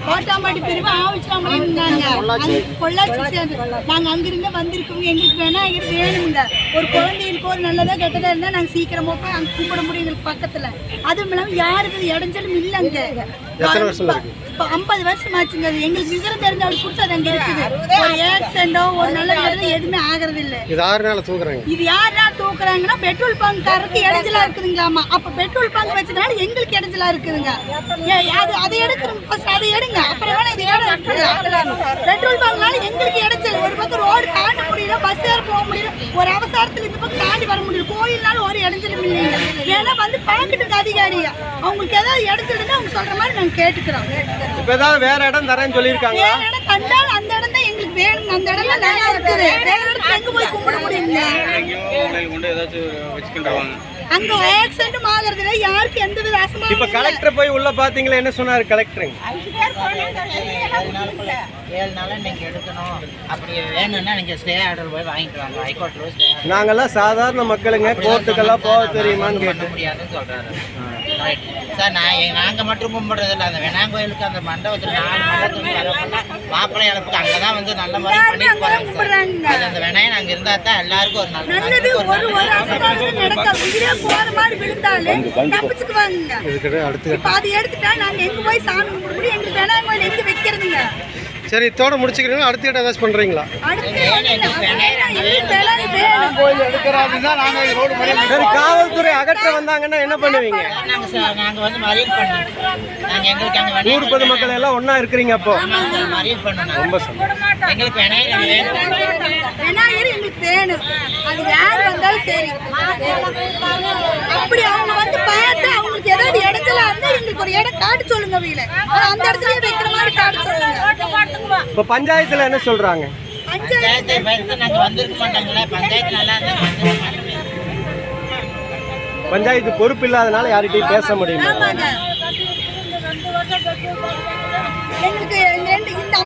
கோட்டாம்பாடி பிரிவு ஆவிச்சாமலின்னாங்க. பொள்ளாச்சி சேர்ந்து நாங்கள் அங்கிருந்து வந்திருக்கோங்க. எங்களுக்கு வேணுங்க. ஒரு குழந்தைகளுக்கு ஒரு நல்லதா கெட்டதா இருந்தால் நாங்கள் சீக்கிரமா போய் அங்கே கும்பிட முடியும் எங்களுக்கு பக்கத்தில். அதுவும் இல்லாமல் யாருக்கு இடைஞ்சலும் இல்லைங்க. இப்போ 50 வருஷம் ஆச்சுங்க. எங்களுக்கு விவரம் தெரிஞ்ச அவளுக்கு கொடுத்து அது அங்கே இருக்குது. ஒரு ஆக்சிடென்டோ ஒரு நல்ல கெட்டதோ எதுவுமே ஆகிறது இல்லை. இது யாருனால தூக்குறாங்கன்னா பெட்ரோல் பங்காரருக்கு இடைஞ்சலா இருக்குதுங்களாமா. அப்போ பெட்ரோல் பங்க் வச்சதுனால எங்களுக்கு இடைஞ்சலா இருக்குதுங்க. அதை எடுக்கிறோம், அதை எடுங்க. அப்புறம் பெட்ரோல் பங்க்னால எங்களுக்கு இடைஞ்சல். ஒரு பக்கம் ரோடு தாண்ட முடியல, பஸ் ஏற போக முடியல, ஒரு அவசரத்தில் இந்த பக்கம் தாண்டி வர முடியல. கோயில்னாலும் ஒரு இடைஞ்சலும் இல்லைங்க. வேணா வந்து பார்க்கட்டுங்க அதிகாரியா. அவங்களுக்கு ஏதாவது இடைஞ்சல் இருந்தால் அவங்க சொல்ற மாதிரி நாங்கள் கேட்டுக்கிறோம். இப்போ ஏதாவது வேற இடம் தரேன்னு சொல்லியிருக்காங்க. வேற இடம் கண்டால் அந்த இடம் தான் எங்களுக்கு வேணும். அந்த இடம் தான் நல்லா இருக்குது. வேற இடத்துல எங்க போய் கும்பிட முடியுங்க? அங்க ஆக்சிடென்ட் ஆகிறது இல்லை. யாருக்கு எந்த வித அசம்பாவிதம். இப்ப கலெக்டர் போய் உள்ள பாத்தீங்களா? என்ன சொன்னாரு கலெக்டர்? 7 நாளா நீங்க எடுக்கணும். அப்படி வேணும்னா நீங்க ஸ்டே ஆர்டர் போய் வாங்கிட்டு வாங்க. ஹைகோர்ட்ல ஸ்டே. நாங்கெல்லாம் சாதாரண மக்களுங்க, கோர்ட்டுக்கெல்லாம் போக தெரியுமான்னு கேட்டு முடியாதுன்னு சொல்றாரு. சார் நாங்க மட்டும் கும்பிடுறது இல்லை. அந்த வேணாங்கோயிலுக்கு அந்த மண்டபத்தில் 4 மண்டபத்தில் மாப்பிள்ளை இழப்புக்கு அங்கதான் வந்து நல்ல மாதிரி பண்ணிட்டு போறாங்க. அது அந்த வேணாயை நாங்க இருந்தா தான் எல்லாருக்கும் ஒரு நல்லது. ஒரு அசம்பாவிதம் நடக்காது. உயிரே போற மாதிரி விழுந்தாலும் தப்பிச்சுக்குவாங்க. அதை எடுத்துட்டா நாங்க எங்க போய் சாமி கும்பிட முடியும்? எங்களுக்கு வேணாங்கோயில் எங்க வைக்கிறதுங்க? சரி, இதோட முடிச்சுக்கிறீங்களா? அடுத்த இடம் ஏதாச்சும் பண்றீங்களா? சரி, காவல்துறை அகற்ற வந்தாங்கன்னா என்ன பண்ணுவீங்க? நாங்க வந்து மறியல் பண்ணுவோம். நாங்க எங்களுக்கு அங்க ஊர் பொதுமக்கள் எல்லாம் ஒண்ணா இருக்கிறீங்க. அப்போ மறியல் பண்ணணும். ரொம்ப சந்தோஷம். எங்களுக்கு விநாயகர் எங்களுக்கு வேணும். அது யார் வந்தாலும் சரி. அப்படி அவங்க வந்து பார்த்து அவங்களுக்கு ஏதாவது இடத்துல இருந்தா எங்களுக்கு ஒரு இடம் காட்டு சொல்லுங்க. வீல அந்த இடத்துல வைக்கிற மாதிரி காட்டு சொல்லுங்க. இப்ப பஞ்சாயத்துல என்ன சொல்றாங்க? பஞ்சாயத்து பொறுப்பு இல்லாதனால யார்கிட்டயும் பேச முடியும். எங்களுக்கு